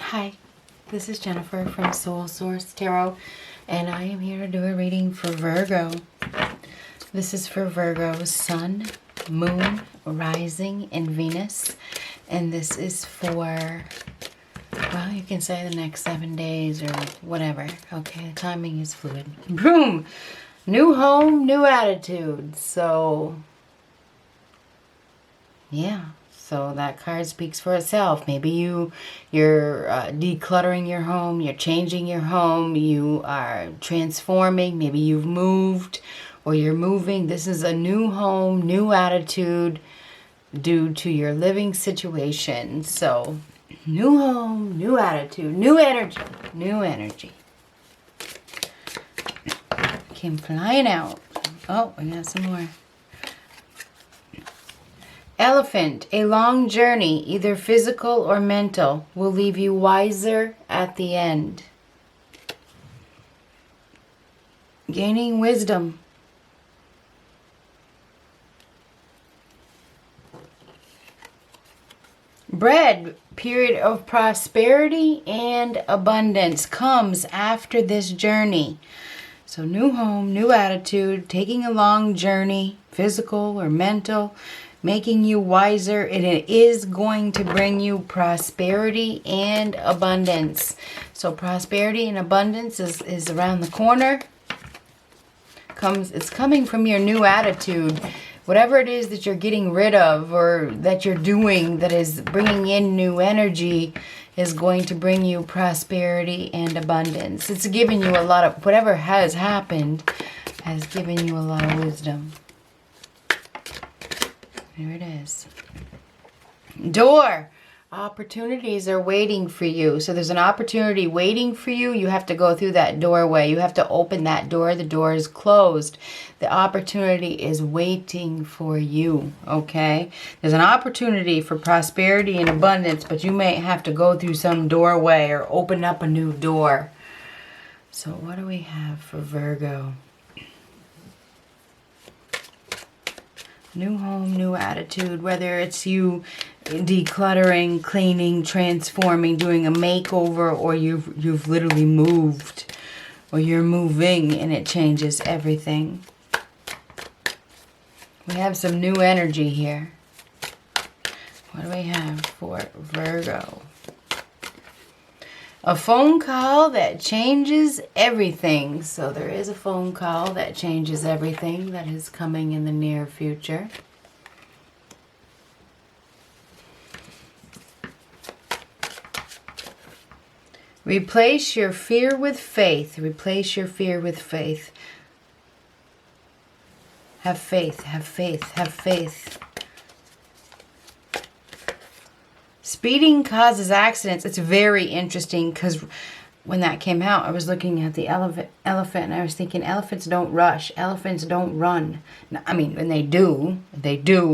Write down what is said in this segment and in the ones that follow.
Hi, this is Jennifer from Soul Source Tarot, and I am here to do a reading for Virgo. This is for Virgo's Sun, Moon, Rising, and Venus, and this is for, well, you can say the next 7 days or whatever. Okay, the timing is fluid. Boom! New home, new attitude. So, yeah. So that card speaks for itself. Maybe you're decluttering your home, you're changing your home, you are transforming, maybe you've moved or you're moving. This is a new home, new attitude due to your living situation. So new home, new attitude, new energy, new energy. Came flying out. Oh, we got some more. Elephant, a long journey, either physical or mental, will leave you wiser at the end. Gaining wisdom. Bread, period of prosperity and abundance comes after this journey. So new home, new attitude, taking a long journey, physical or mental, making you wiser, and it is going to bring you prosperity and abundance. So prosperity and abundance is around the corner. It's coming from your new attitude. Whatever it is that you're getting rid of or that you're doing that is bringing in new energy is going to bring you prosperity and abundance. It's giving you a lot of, whatever has happened has given you a lot of wisdom. There it is. Door. Opportunities are waiting for you. So there's an opportunity waiting for you. You have to go through that doorway. You have to open that door. The door is closed. The opportunity is waiting for you. Okay? There's an opportunity for prosperity and abundance, but you may have to go through some doorway or open up a new door. So what do we have for Virgo? New home, new attitude, whether it's you decluttering, cleaning, transforming, doing a makeover, or you've literally moved, or you're moving and it changes everything. We have some new energy here. What do we have for Virgo? A phone call that changes everything. So there is a phone call that changes everything that is coming in the near future. Replace your fear with faith. Replace your fear with faith. Have faith, have faith, have faith. Speeding causes accidents. It's very interesting because when that came out, I was looking at the elephant and I was thinking elephants don't rush. Elephants don't run. I mean, when they do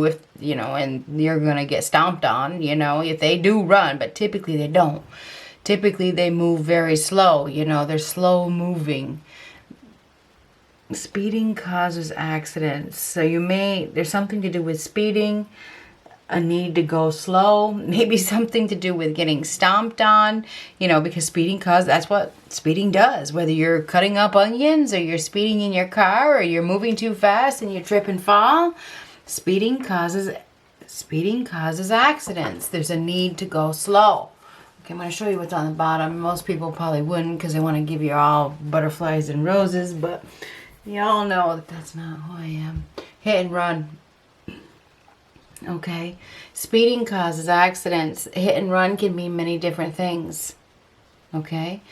if, you know, and you're going to get stomped on, you know, if they do run, but typically they don't. Typically they move very slow, you know, they're slow moving. Speeding causes accidents. So there's something to do with speeding, a need to go slow, maybe something to do with getting stomped on, you know, because that's what speeding does. Whether you're cutting up onions or you're speeding in your car or you're moving too fast and you trip and fall, speeding causes accidents. There's a need to go slow. Okay, I'm going to show you what's on the bottom. Most people probably wouldn't because they want to give you all butterflies and roses, but you all know that that's not who I am. Hit and run. Okay, speeding causes accidents. Hit and run can mean many different things. Okay,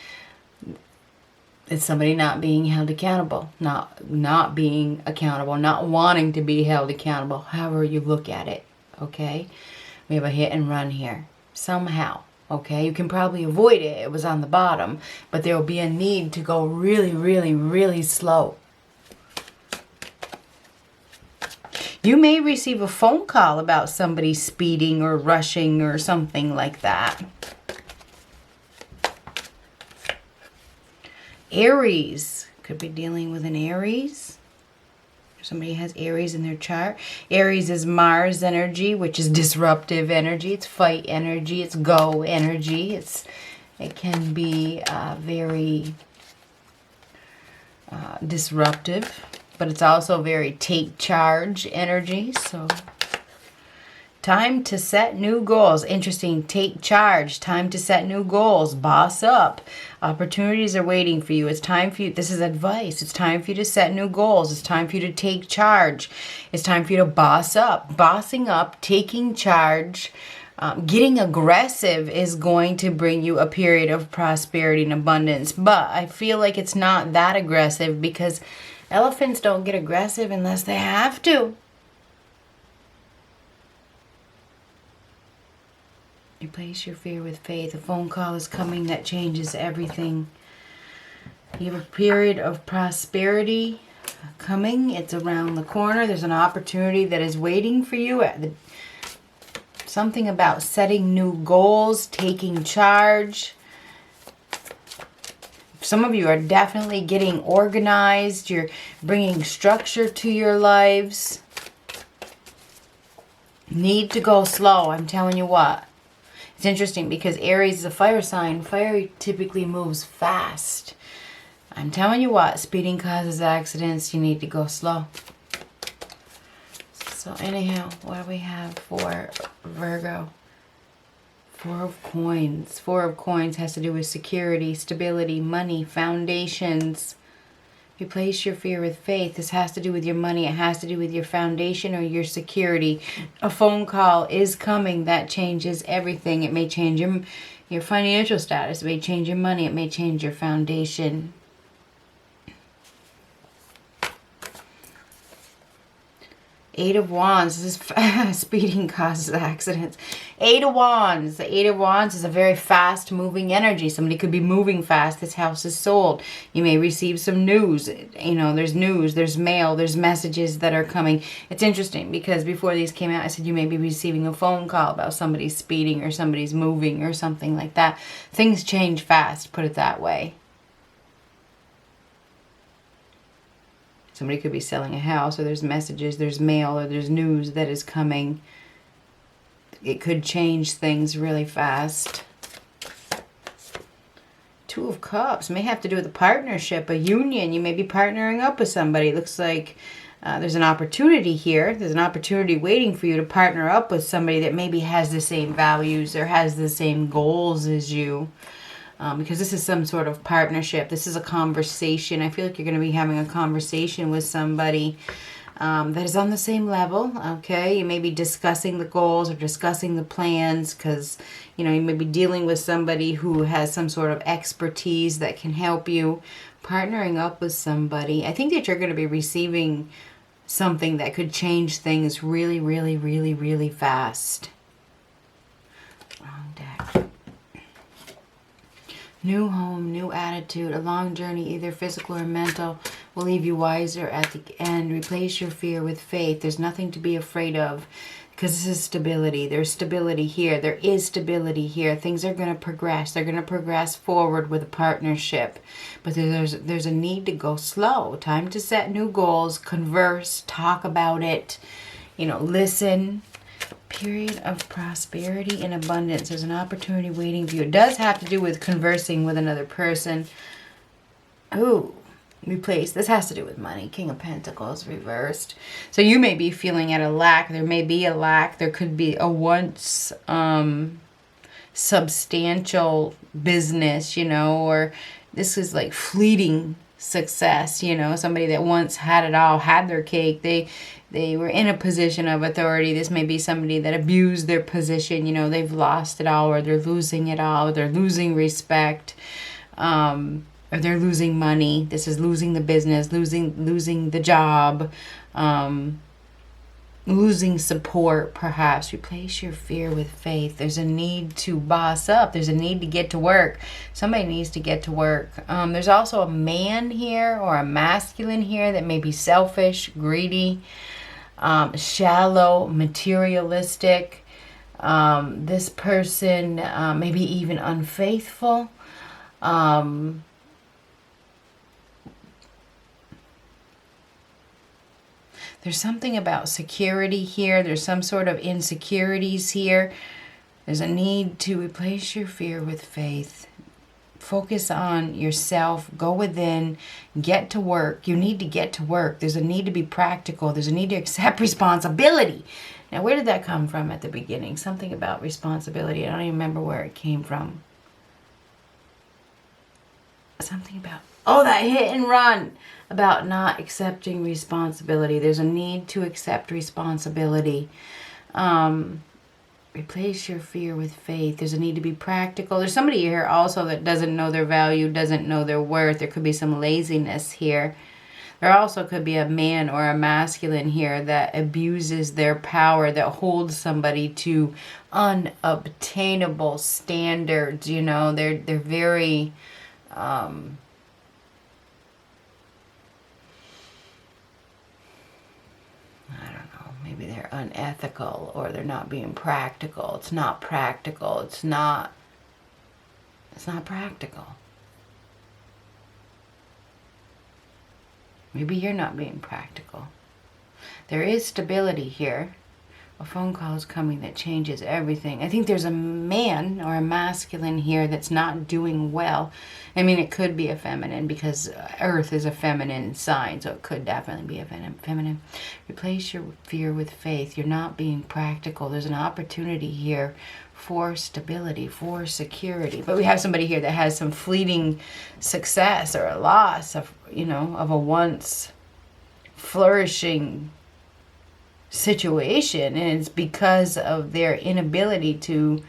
it's somebody not being held accountable, not being accountable, not wanting to be held accountable. However you look at it. Okay, we have a hit and run here somehow. Okay, you can probably avoid it. It was on the bottom, but there will be a need to go really, really, really slow. You may receive a phone call about somebody speeding or rushing or something like that. Aries. Could be dealing with an Aries. Somebody has Aries in their chart. Aries is Mars energy, which is disruptive energy. It's fight energy. It's go energy. It's It can be very disruptive, but it's also very take charge energy. So time to set new goals. Interesting. Take charge. Time to set new goals. Boss up. Opportunities are waiting for you. It's time for you. This is advice. It's time for you to set new goals. It's time for you to take charge. It's time for you to boss up. Bossing up, taking charge, getting aggressive is going to bring you a period of prosperity and abundance. But I feel like it's not that aggressive because elephants don't get aggressive unless they have to. Replace your fear with faith. A phone call is coming that changes everything. You have a period of prosperity coming. It's around the corner. There's an opportunity that is waiting for you. Something about setting new goals, taking charge. Some of you are definitely getting organized. You're bringing structure to your lives. Need to go slow. I'm telling you what. It's interesting because Aries is a fire sign. Fire typically moves fast. I'm telling you what, speeding causes accidents. You need to go slow. So anyhow, what do we have for Virgo? Four of Coins. Four of Coins has to do with security, stability, money, foundations. Replace your fear with faith. This has to do with your money. It has to do with your foundation or your security. A phone call is coming. That changes everything. It may change your financial status. It may change your money. It may change your foundation. Eight of Wands. This is speeding causes accidents. Eight of Wands. The Eight of Wands is a very fast moving energy. Somebody could be moving fast. This house is sold. You may receive some news. You know, there's news, there's mail, there's messages that are coming. It's interesting because before these came out, I said you may be receiving a phone call about somebody's speeding or somebody's moving or something like that. Things change fast, put it that way. Somebody could be selling a house, or there's messages, there's mail, or there's news that is coming. It could change things really fast. Two of Cups may have to do with a partnership, a union. You may be partnering up with somebody. It looks like there's an opportunity here. There's an opportunity waiting for you to partner up with somebody that maybe has the same values or has the same goals as you. Because this is some sort of partnership. This is a conversation. I feel like you're going to be having a conversation with somebody that is on the same level. Okay, you may be discussing the goals or discussing the plans because, you know, you may be dealing with somebody who has some sort of expertise that can help you. Partnering up with somebody. I think that you're going to be receiving something that could change things really, really, really, really fast. Wrong deck. New home, new attitude, a long journey, either physical or mental, will leave you wiser at the end. Replace your fear with faith. There's nothing to be afraid of because this is stability. There's stability here. There is stability here. Things are going to progress. They're going to progress forward with a partnership. But there's a need to go slow. Time to set new goals, converse, talk about it, you know, listen. Period of prosperity and abundance. There's an opportunity waiting for you. It does have to do with conversing with another person. Ooh, replace. This has to do with money. King of Pentacles reversed. So you may be feeling at a lack. There may be a lack. There could be a once substantial business, you know, or this is like fleeting success, you know, somebody that once had it all, had their cake. They were in a position of authority. This may be somebody that abused their position. You know, they've lost it all, or they're losing it all, or they're losing respect, or they're losing money. This is losing the business, losing the job, losing support, perhaps. Replace your fear with faith. There's a need to boss up. There's a need to get to work. Somebody needs to get to work. There's also a man here or a masculine here that may be selfish, greedy, shallow, materialistic. This person may be even unfaithful. There's something about security here. There's some sort of insecurities here. There's a need to replace your fear with faith. Focus on yourself. Go within. Get to work. You need to get to work. There's a need to be practical. There's a need to accept responsibility. Now, where did that come from at the beginning? Something about responsibility. I don't even remember where it came from. Something about, oh, that hit and run. About not accepting responsibility. There's a need to accept responsibility. Replace your fear with faith. There's a need to be practical. There's somebody here also that doesn't know their value, doesn't know their worth. There could be some laziness here. There also could be a man or a masculine here that abuses their power, that holds somebody to unobtainable standards. You know, they're very maybe they're unethical, or they're not being practical. It's not practical. It's not practical. Maybe you're not being practical. There is stability here. A phone call is coming that changes everything. I think there's a man or a masculine here that's not doing well. I mean, it could be a feminine because Earth is a feminine sign, so it could definitely be a feminine. Replace your fear with faith. You're not being practical. There's an opportunity here for stability, for security. But we have somebody here that has some fleeting success or a loss of, of a once flourishing situation, and it's because of their inability to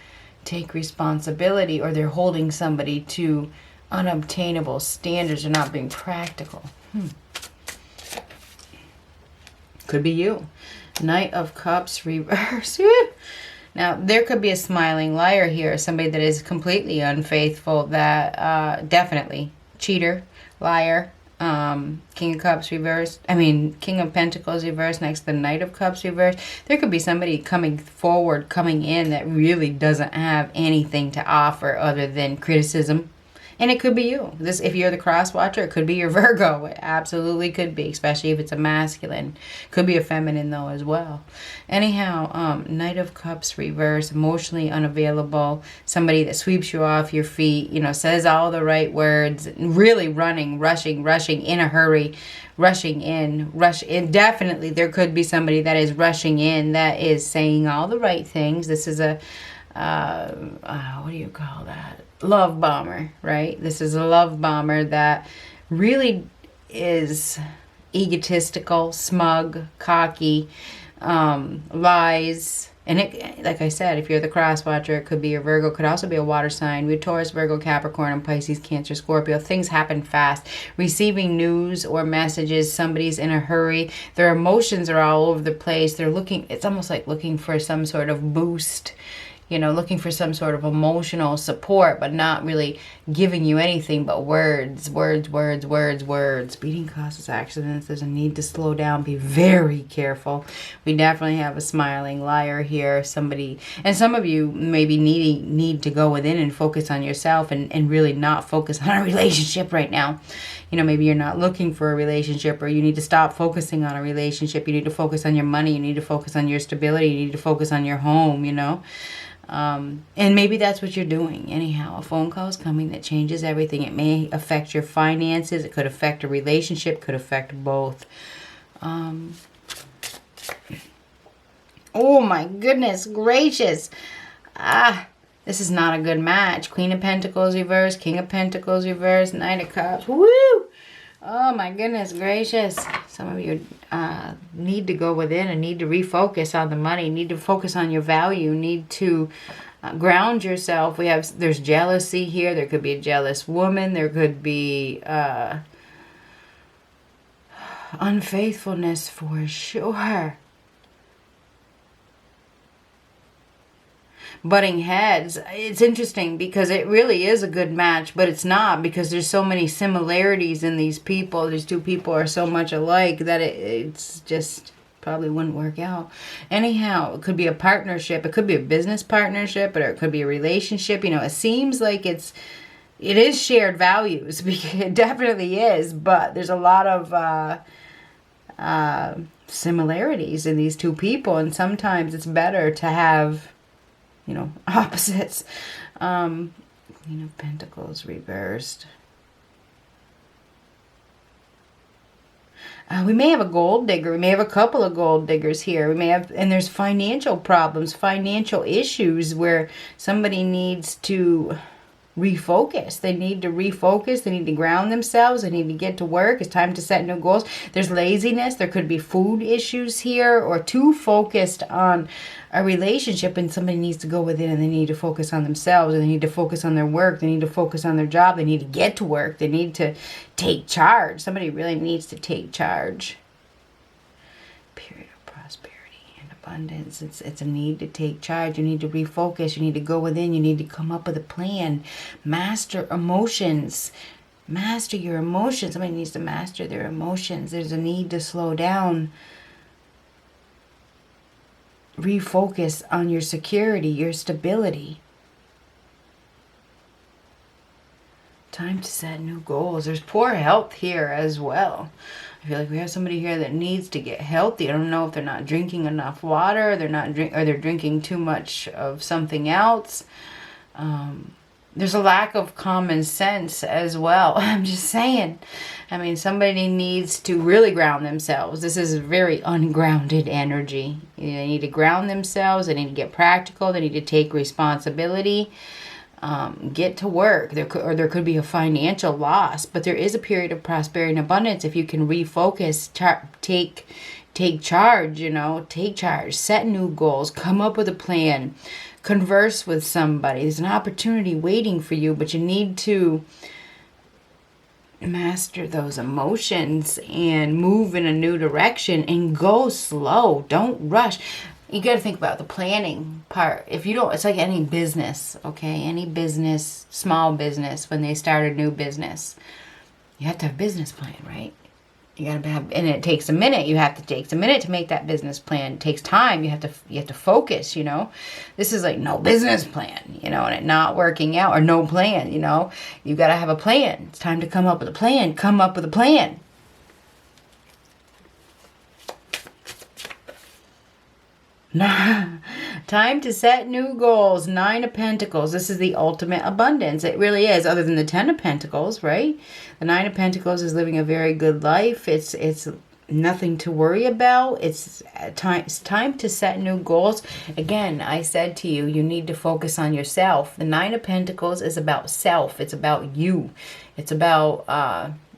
take responsibility, or they're holding somebody to unobtainable standards. They're not being practical. Could be you. Knight of Cups reverse. Now, there could be a smiling liar here, somebody that is completely unfaithful, that definitely cheater, liar. King of Cups reversed. King of Pentacles reversed next to the Knight of Cups reversed. There could be somebody coming forward, coming in, that really doesn't have anything to offer other than criticism. And it could be you. If you're the cross watcher, it could be your Virgo. It absolutely could be, especially if it's a masculine. Could be a feminine, though, as well. Anyhow, Knight of Cups reverse, emotionally unavailable. Somebody that sweeps you off your feet, says all the right words, really running, rushing, in a hurry, rushing in, rush in. Definitely, there could be somebody that is rushing in, that is saying all the right things. This is a, what do you call that? Love bomber, right? This is a love bomber that really is egotistical, smug, cocky, lies. And it, like I said, if you're the cross watcher, it could be your Virgo. Could also be a water sign. We have Taurus, Virgo, Capricorn, and Pisces, Cancer, Scorpio. Things happen fast. Receiving news or messages. Somebody's in a hurry. Their emotions are all over the place. They're looking, it's almost like looking for some sort of boost. Looking for some sort of emotional support, but not really giving you anything but words. Speeding causes accidents. There's a need to slow down. Be very careful. We definitely have a smiling liar here. Somebody, and some of you maybe need to go within and focus on yourself and really not focus on a relationship right now. Maybe you're not looking for a relationship, or you need to stop focusing on a relationship. You need to focus on your money. You need to focus on your stability. You need to focus on your home, and maybe that's what you're doing. Anyhow, a phone call is coming that changes everything. It may affect your finances. It could affect a relationship. Could affect both. Oh my goodness gracious. This is not a good match. Queen of Pentacles reverse. King of Pentacles reverse. Knight of Cups. Woo! Oh my goodness gracious. Some of you need to go within and need to refocus on the money. Need to focus on your value. Need to ground yourself. There's jealousy here. There could be a jealous woman. There could be unfaithfulness for sure. Butting heads. It's interesting because it really is a good match, but it's not, because there's so many similarities in these people. These two people are so much alike that it's just probably wouldn't work out. Anyhow, it could be a partnership. It could be a business partnership, or it could be a relationship. It seems like it is shared values. It definitely is, but there's a lot of similarities in these two people, and sometimes it's better to have opposites. Queen of Pentacles reversed. We may have a gold digger. We may have a couple of gold diggers here. We may have, and there's financial problems, financial issues where somebody needs to refocus. They need to refocus. They need to ground themselves. They need to get to work. It's time to set new goals. There's laziness. There could be food issues here, or too focused on a relationship, and somebody needs to go within and they need to focus on themselves, and they need to focus on their work. They need to focus on their job. They need to get to work. They need to take charge. Somebody really needs to take charge. Period of prosperity and abundance. It's a need to take charge. You need to refocus. You need to go within. You need to come up with a plan. Master emotions. Master your emotions. Somebody needs to master their emotions. There's a need to slow down. Refocus on your security, your stability. Time to set new goals. There's poor health here as well. I feel like we have somebody here that needs to get healthy. I don't know if they're not drinking enough water, or they're drinking too much of something else. There's a lack of common sense as well. I'm just saying. I mean, somebody needs to really ground themselves. This is very ungrounded energy. They need to ground themselves. They need to get practical. They need to take responsibility. Get to work. There could be a financial loss, but there is a period of prosperity and abundance if you can refocus, take charge, take charge, set new goals, come up with a plan, converse with somebody. There's an opportunity waiting for you, but you need to master those emotions and move in a new direction and go slow. Don't rush. You got to think about the planning part. If you don't, it's like any business, okay? Any business, small business, when they start a new business, you have to have a business plan, right? You got to have, and it takes a minute. You have to take a minute to make that business plan. It takes time. You have to focus, This is like no business plan, and it not working out, or no plan, You got to have a plan. It's time to come up with a plan. Come up with a plan. Time to set new goals. 9 of Pentacles. This is the ultimate abundance. It really is, other than the 10 of Pentacles, right? The 9 of Pentacles is living a very good life. It's nothing to worry about. It's time to set new goals. Again, I said to you, you need to focus on yourself. The 9 of Pentacles is about self. It's about you. It's about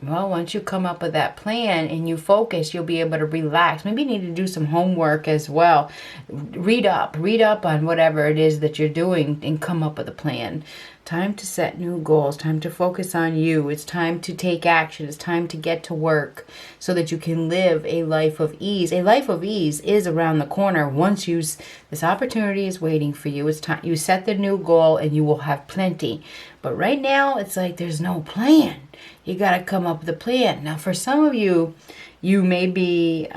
once you come up with that plan and you focus, you'll be able to relax. Maybe you need to do some homework as well. Read up on whatever it is that you're doing and come up with a plan. Time to set new goals. Time to focus on you. It's time to take action. It's time to get to work so that you can live a life of ease. A life of ease is around the corner. Once this opportunity is waiting for you. It's time you set the new goal and you will have plenty. But right now, it's like there's no plan. You got to come up with a plan. Now, for some of you, you may be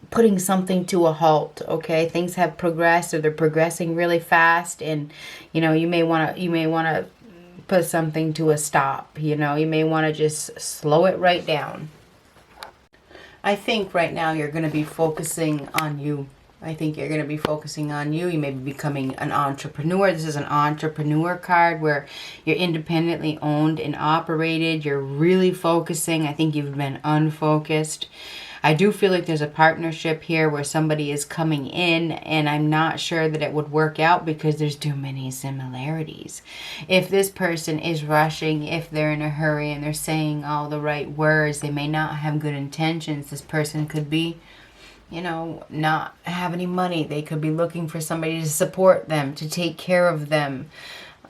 putting something to a halt, okay? Things have progressed, or they're progressing really fast, and you may want to put something to a stop. You may want to just slow it right down. I think right now you're going to be focusing on you. I think you're going to be focusing on you. You may be becoming an entrepreneur. This is an entrepreneur card where you're independently owned and operated. You're really focusing. I think you've been unfocused. I do feel like there's a partnership here where somebody is coming in, and I'm not sure that it would work out because there's too many similarities. If this person is rushing, if they're in a hurry and they're saying all the right words, they may not have good intentions. This person could be not have any money. They could be looking for somebody to support them, to take care of them.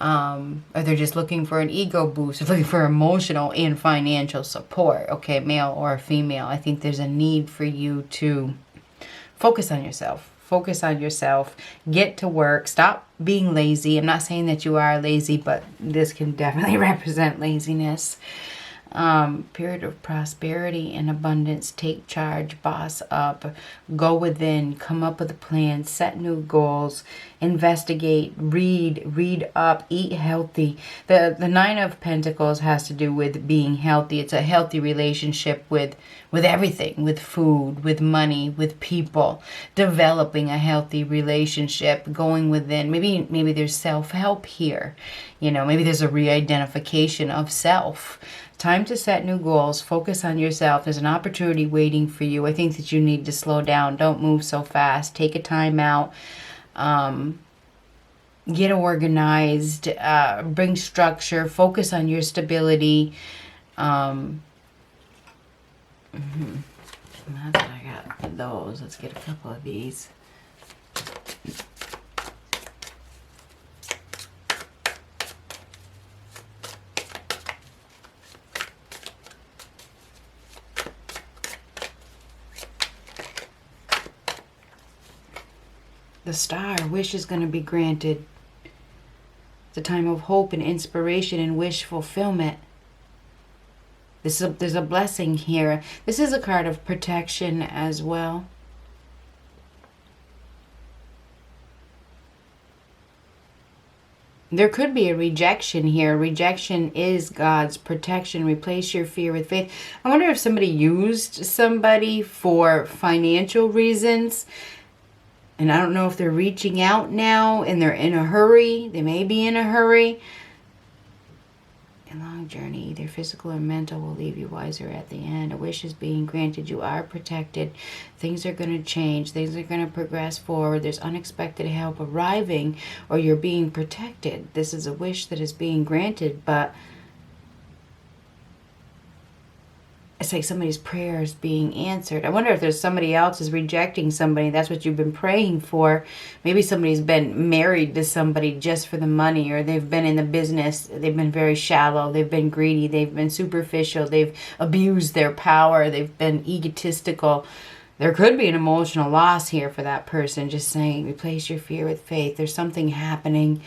Or they're just looking for an ego boost, or looking for emotional and financial support. Okay, male or female. I think there's a need for you to focus on yourself. Focus on yourself. Get to work. Stop being lazy. I'm not saying that you are lazy, but this can definitely represent laziness. Period of prosperity and abundance. Take charge, boss up, go within, come up with a plan, set new goals, investigate, read up, eat healthy. The Nine of Pentacles has to do with being healthy. It's a healthy relationship with everything, with food, with money, with people, developing a healthy relationship, going within. Maybe there's self-help here. You know, maybe there's a re-identification of self. Time to set new goals. Focus on yourself. There's an opportunity waiting for you. I think that you need to slow down. Don't move so fast. Take a time out. Get organized. Bring structure. Focus on your stability. That's what I got for those. Let's get a couple of these. The Star, wish is going to be granted. It's a time of hope and inspiration and wish fulfillment. There's a blessing here. This is a card of protection as well. There could be a rejection here. Rejection is God's protection. Replace your fear with faith. I wonder if somebody used somebody for financial reasons. And I don't know if they're reaching out now and they're in a hurry. They may be in a hurry. A long journey, either physical or mental, will leave you wiser at the end. A wish is being granted. You are protected. Things are going to change. Things are going to progress forward. There's unexpected help arriving, or you're being protected. This is a wish that is being granted, but it's like somebody's prayer is being answered. I wonder if there's somebody else is rejecting somebody. That's what you've been praying for. Maybe somebody's been married to somebody just for the money, or they've been in the business. They've been very shallow. They've been greedy. They've been superficial. They've abused their power. They've been egotistical. There could be an emotional loss here for that person. Just saying, replace your fear with faith. There's something happening.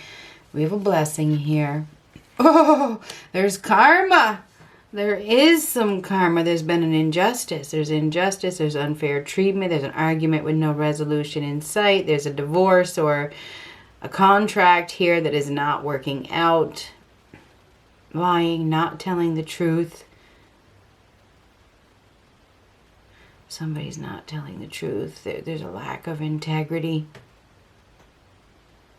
We have a blessing here. Oh, there's karma. There is some karma. There's been an injustice. There's injustice. There's unfair treatment. There's an argument with no resolution in sight. There's a divorce or a contract here that is not working out. Lying, not telling the truth. Somebody's not telling the truth. There's a lack of integrity.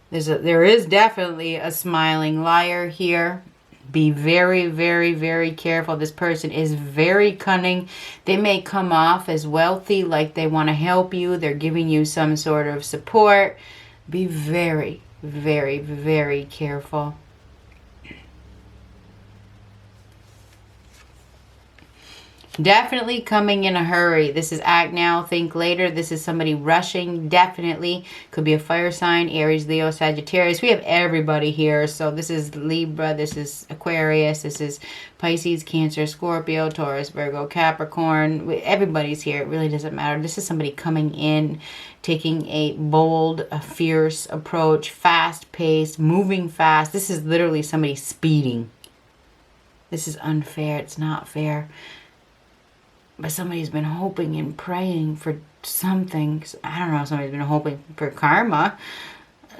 There is definitely a smiling liar here. Be very, very, very careful. This person is very cunning. They may come off as wealthy, like they want to help you. They're giving you some sort of support. Be very, very, very careful. Definitely coming in a hurry. This is act now, think later. This is somebody rushing. Definitely. Could be a fire sign, Aries, Leo, Sagittarius. We have everybody here. So this is Libra. This is Aquarius. This is Pisces, Cancer, Scorpio, Taurus, Virgo, Capricorn. Everybody's here. It really doesn't matter. This is somebody coming in, taking a bold, a fierce approach, fast-paced, moving fast. This is literally somebody speeding. This is unfair. It's not fair. But somebody's been hoping and praying for something. I don't know. Somebody's been hoping for karma.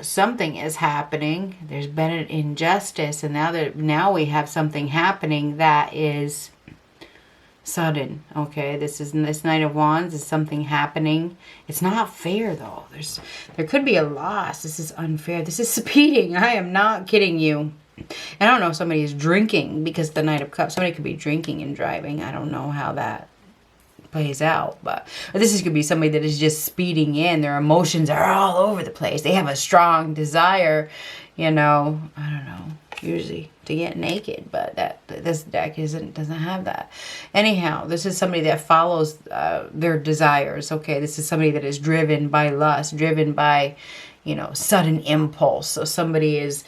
Something is happening. There's been an injustice. And now we have something happening that is sudden. Okay. This Knight of Wands is something happening. It's not fair though. There could be a loss. This is unfair. This is speeding. I am not kidding you. And I don't know if somebody is drinking, because the Knight of Cups. Somebody could be drinking and driving. I don't know how that plays out, but this could be somebody that is just speeding in. Their emotions are all over the place. They have a strong desire, I don't know, usually to get naked, but this deck doesn't have that. Anyhow, this is somebody that follows their desires. Okay, this is somebody that is driven by lust, driven by sudden impulse. So somebody is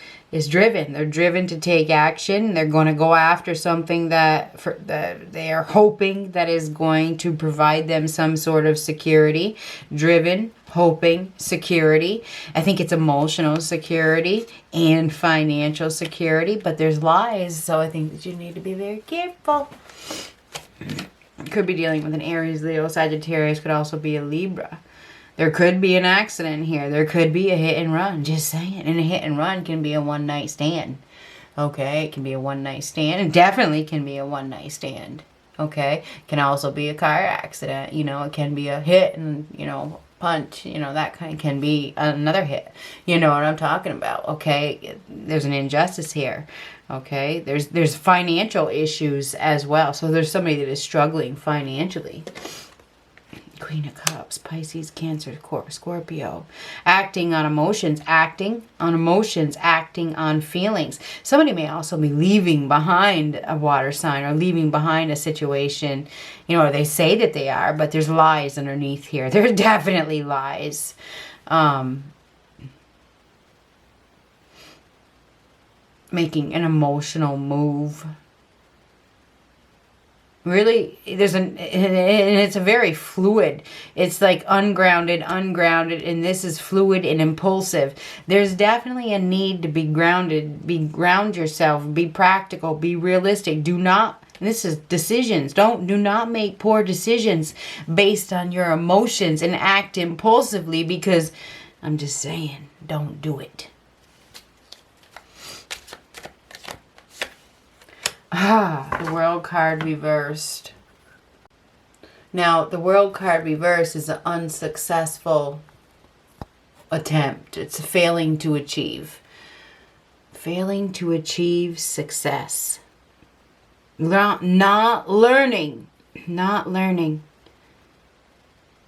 driven. They're driven to take action. They're going to go after something that they are hoping that is going to provide them some sort of security. Driven, hoping, security. I think it's emotional security and financial security, but there's lies. So I think that you need to be very careful. Could be dealing with an Aries, Leo, Sagittarius. Could also be a Libra. There could be an accident here. There could be a hit and run. Just saying. And a hit and run can be a one-night stand. Okay? It can be a one-night stand. It definitely can be a one-night stand. Okay? It can also be a car accident. You know, it can be a hit and, you know, punch. You know, that kind can be another hit. You know what I'm talking about. Okay? There's an injustice here. Okay? There's financial issues as well. So there's somebody that is struggling financially. Queen of Cups, Pisces, Cancer, Scorpio. Acting on emotions, acting on feelings. Somebody may also be leaving behind a water sign or leaving behind a situation. You know, or they say that they are, but there's lies underneath here. There's definitely lies. Making an emotional move. Really, and it's a very fluid. It's like ungrounded, and this is fluid and impulsive. There's definitely a need to be grounded, ground yourself, be practical, be realistic. This is decisions. Do not make poor decisions based on your emotions and act impulsively, because I'm just saying, don't do it. The World card reversed. Now, the World card reversed is an unsuccessful attempt. It's failing to achieve. Failing to achieve success. Not learning. Not learning.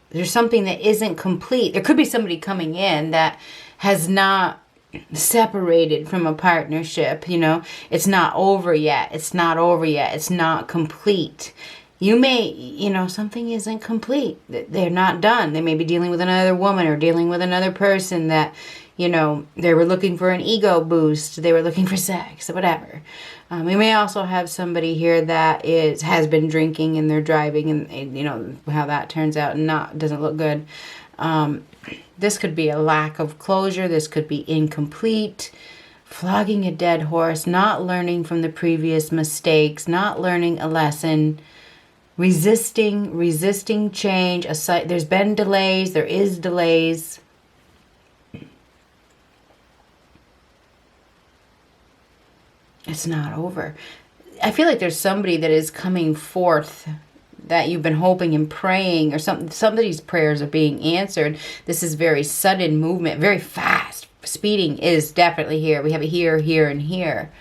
There's something that isn't complete. There could be somebody coming in that has not separated from a partnership. You know, it's not over yet. It's not over yet. It's not complete. You may, you know, something isn't complete. They're not done. They may be dealing with another woman or dealing with another person that, you know, they were looking for an ego boost. They were looking for sex or whatever. We may also have somebody here that has been drinking and they're driving, and you know how that turns out and doesn't look good. This could be a lack of closure. This could be incomplete. Flogging a dead horse. Not learning from the previous mistakes. Not learning a lesson. Resisting change. There's been delays. There is delays. It's not over. I feel like there's somebody that is coming forth that you've been hoping and praying, or somebody's prayers are being answered. This is very sudden movement, very fast. Speeding is definitely here. We have it here, here, and here.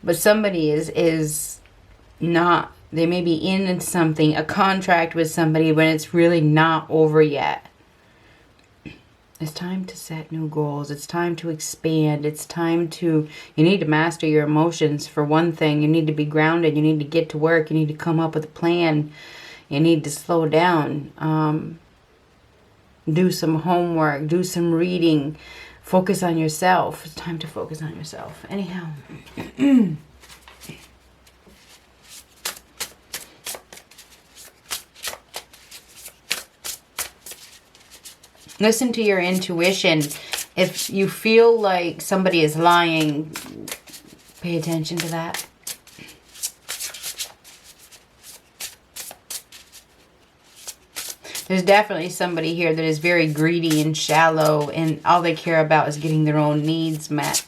But somebody is not, they may be in something, a contract with somebody, when it's really not over yet. It's time to set new goals. It's time to expand. It's time to, you need to master your emotions for one thing. You need to be grounded. You need to get to work. You need to come up with a plan. You need to slow down. Do some homework. Do some reading. Focus on yourself. It's time to focus on yourself. Anyhow. Listen to your intuition. If you feel like somebody is lying, pay attention to that. There's definitely somebody here that is very greedy and shallow, and all they care about is getting their own needs met.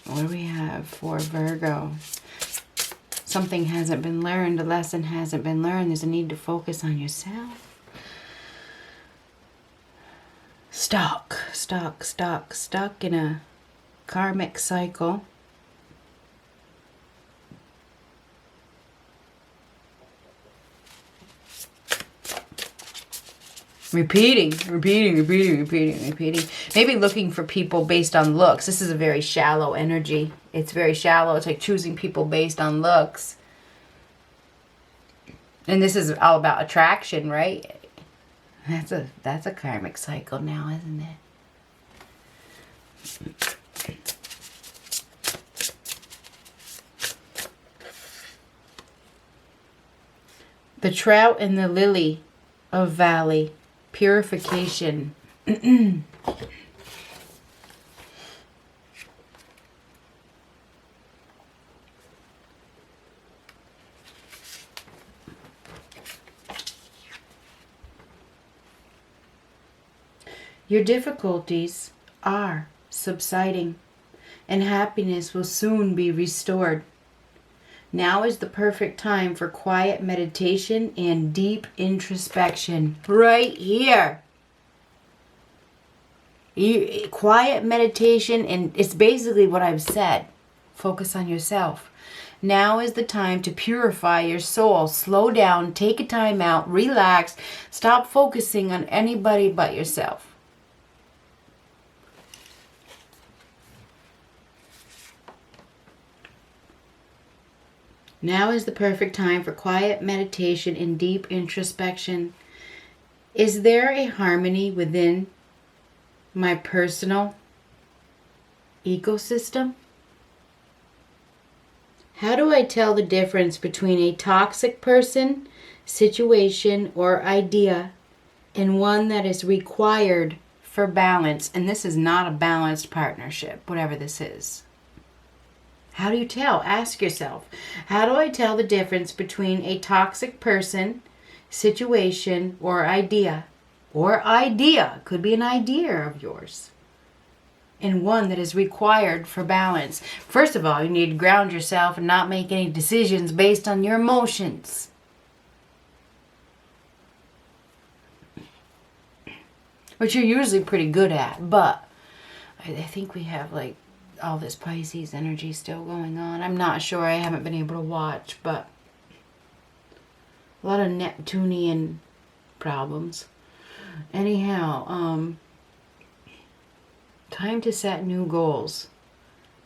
What do we have for Virgo? Something hasn't been learned. A lesson hasn't been learned. There's a need to focus on yourself. Stuck in a karmic cycle. Repeating. Maybe looking for people based on looks. This is a very shallow energy. It's very shallow. It's like choosing people based on looks. And this is all about attraction, right? That's a karmic cycle now, isn't it? The trout and the lily of valley. Purification. Your difficulties are subsiding, and happiness will soon be restored. Now is the perfect time for quiet meditation and deep introspection. Right here. Quiet meditation, and it's basically what I've said. Focus on yourself. Now is the time to purify your soul. Slow down, take a time out, relax, stop focusing on anybody but yourself. Now is the perfect time for quiet meditation and deep introspection. Is there a harmony within my personal ecosystem? How do I tell the difference between a toxic person, situation, or idea and one that is required for balance? And this is not a balanced partnership, whatever this is. How do you tell? Ask yourself, how do I tell the difference between a toxic person, situation, or idea? Or idea, could be an idea of yours, and one that is required for balance. First of all, you need to ground yourself and not make any decisions based on your emotions. Which you're usually pretty good at, but I think we have like all this Pisces energy still going on. I'm not sure. I haven't been able to watch, but a lot of Neptunian problems. Anyhow, time to set new goals.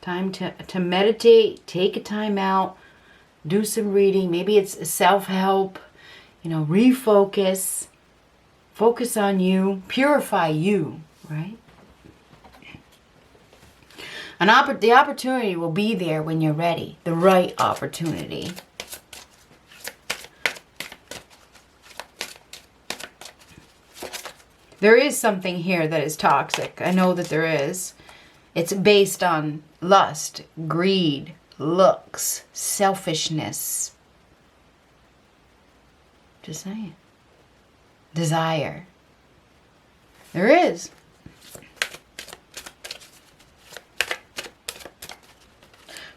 Time to meditate, take a time out, do some reading. Maybe it's self-help, refocus. Focus on you, purify you, right? The opportunity will be there when you're ready. The right opportunity. There is something here that is toxic. I know that there is. It's based on lust, greed, looks, selfishness. Just saying. Desire. There is.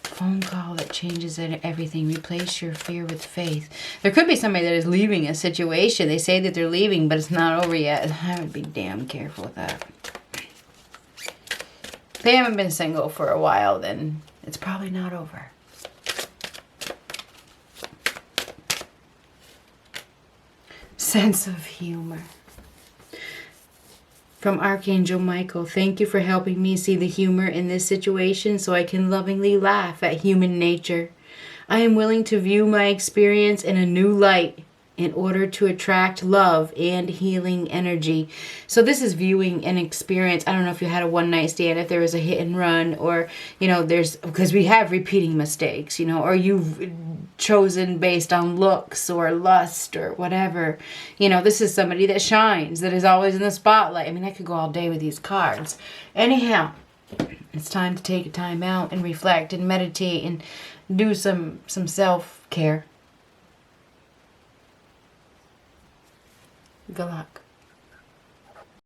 Phone call that changes everything. Replace your fear with faith. There could be somebody that is leaving a situation. They say that they're leaving, but it's not over yet. I would be damn careful with that. If they haven't been single for a while, then it's probably not over. Sense of humor. From Archangel Michael, thank you for helping me see the humor in this situation so I can lovingly laugh at human nature. I am willing to view my experience in a new light in order to attract love and healing energy. So this is viewing an experience. I don't know if you had a one-night stand, if there was a hit and run, or, because we have repeating mistakes, or you've chosen based on looks or lust or whatever. This is somebody that shines, that is always in the spotlight. I mean, I could go all day with these cards. Anyhow, it's time to take a time out and reflect and meditate and do some self-care. Good luck.